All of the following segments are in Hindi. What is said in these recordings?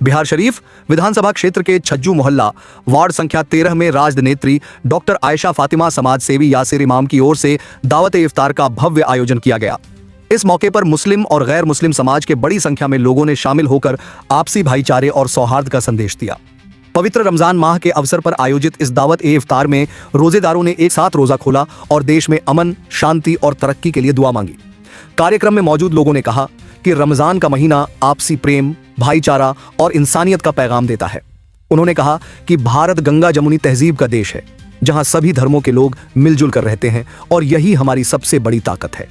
बिहार शरीफ विधानसभा क्षेत्र के छज्जू मोहल्ला वार्ड संख्या 13 में राजनेत्री डॉक्टर आयशा फातिमा समाज सेवी यासिर इमाम की ओर से दावत इफ्तार का भव्य आयोजन किया गया। इस मौके पर मुस्लिम और गैर मुस्लिम समाज के बड़ी संख्या में लोगों ने शामिल होकर आपसी भाईचारे और सौहार्द का संदेश दिया। पवित्र रमजान माह के अवसर पर आयोजित इस दावत इफ्तार में रोजेदारों ने एक साथ रोजा खोला और देश में अमन, शांति और तरक्की के लिए दुआ मांगी। कार्यक्रम में मौजूद लोगों ने कहा कि रमजान का महीना आपसी प्रेम, भाईचारा और इंसानियत का पैगाम देता है। उन्होंने कहा कि भारत गंगा जमुनी तहजीब का देश है, जहां सभी धर्मों के लोग मिलजुल कर रहते हैं और यही हमारी सबसे बड़ी ताकत है।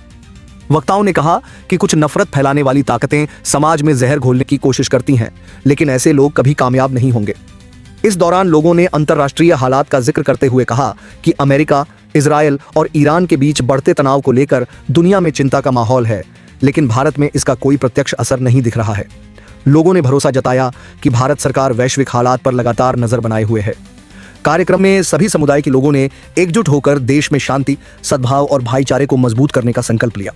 वक्ताओं ने कहा कि कुछ नफरत फैलाने वाली ताकतें समाज में जहर घोलने की कोशिश करती हैं, लेकिन ऐसे लोग कभी कामयाब नहीं होंगे। इस दौरान लोगों ने अंतर्राष्ट्रीय हालात का जिक्र करते हुए कहा कि अमेरिका, इजरायल और ईरान के बीच बढ़ते तनाव को लेकर दुनिया में चिंता का माहौल है, लेकिन भारत में इसका कोई प्रत्यक्ष असर नहीं दिख रहा है। लोगों ने भरोसा जताया कि भारत सरकार वैश्विक हालात पर लगातार नजर बनाए हुए है। कार्यक्रम में सभी समुदाय के लोगों ने एकजुट होकर देश में शांति, सद्भाव और भाईचारे को मजबूत करने का संकल्प लिया।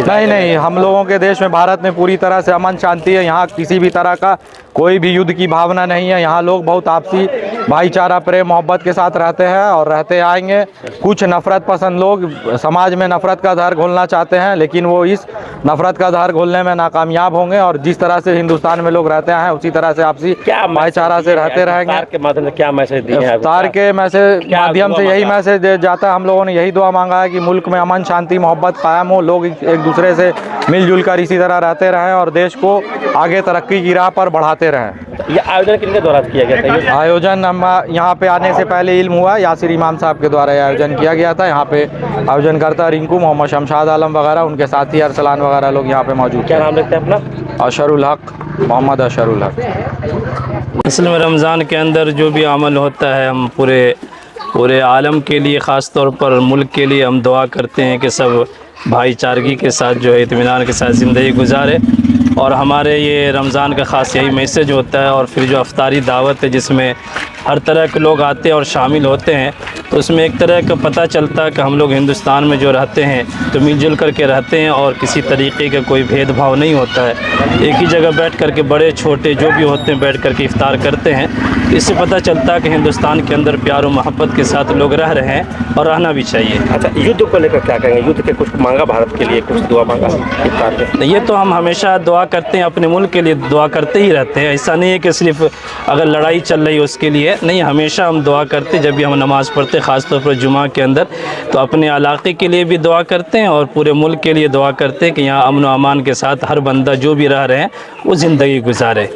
नहीं, हम लोगों के देश में, भारत में पूरी तरह से अमन शांति है। यहाँ किसी भी तरह का कोई भी युद्ध की भावना नहीं है। यहाँ लोग बहुत आपसी भाईचारा, प्रेम, मोहब्बत के साथ रहते हैं और रहते आएंगे। कुछ नफरत पसंद लोग समाज में नफरत का जहर घोलना चाहते हैं, लेकिन वो इस नफरत का जहर घोलने में नाकामयाब होंगे और जिस तरह से हिंदुस्तान में लोग रहते हैं उसी तरह से आपसी भाईचारा से रहते रहेंगे। क्या मैसेज दिए हैं? इफ्तार के माध्यम से यही मैसेज जाता है। हम लोगों ने यही दुआ मांगा है कि मुल्क में अमन, शांति, मोहब्बत कायम हो, लोग एक दूसरे से मिलजुल कर इसी तरह रहते रहें और देश को आगे तरक्की की राह पर बढ़ाते रहें। ये आयोजन किनके द्वारा किया गया था? आयोजन हम यहाँ पे आने से पहले इल्म हुआ, यासिर इमाम साहब के द्वारा आयोजन किया गया था। यहाँ पे आयोजनकर्ता रिंकू, मोहम्मद शमशाद आलम वगैरह, उनके साथी अरसलान वगैरह लोग यहाँ पे मौजूद। क्या नाम रखते हैं अपना? अशरुल हक, मोहम्मद अशरुल हक। असल में रमज़ान के अंदर जो भी अमल होता है, हम पूरे आलम के लिए, ख़ास तौर पर मुल्क के लिए हम दुआ करते हैं कि सब भाईचारगी के साथ जो है इत्मीनान के साथ ज़िंदगी गुजारे। और हमारे ये रमज़ान का ख़ास यही मैसेज होता है। और फिर जो अफ्तारी दावत है जिसमें हर तरह के लोग आते हैं और शामिल होते हैं, तो उसमें एक तरह का पता चलता है कि हम लोग हिंदुस्तान में जो रहते हैं तो मिलजुल करके रहते हैं और किसी तरीके का कोई भेदभाव नहीं होता है। एक ही जगह बैठ करके बड़े छोटे जो भी होते हैं बैठ करके इफ्तार करते हैं। तो इससे पता चलता है कि हिंदुस्तान के अंदर प्यार और मोहब्बत के साथ लोग रह रहे हैं और रहना भी चाहिए। अच्छा, युद्ध को लेकर क्या कहेंगे? युद्ध के कुछ मांगा भारत के लिए, कुछ दुआ मांगा इफ्तार में? ये तो हम हमेशा दुआ करते हैं, अपने मुल्क के लिए दुआ करते ही रहते हैं। ऐसा नहीं है कि सिर्फ अगर लड़ाई चल रही है उसके लिए नहीं, हमेशा हम दुआ करते। जब भी हम नमाज़ पढ़ते, ख़ास तौर पर जुमा के अंदर, तो अपने इलाके के लिए भी दुआ करते हैं और पूरे मुल्क के लिए दुआ करते हैं कि यहाँ अमन व अमान के साथ हर बंदा जो भी रह रहे हैं वो ज़िंदगी गुजारे।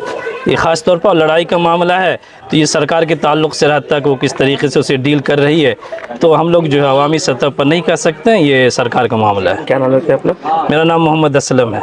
ये ख़ास तौर पर लड़ाई का मामला है तो ये सरकार के ताल्लुक़ से रहता है कि वो किस तरीके से उसे डील कर रही है, तो हम लोग जो है अवामी सतह पर नहीं कर सकते हैं, ये सरकार का मामला है। क्या नाम है अपना? मेरा नाम मोहम्मद असलम है।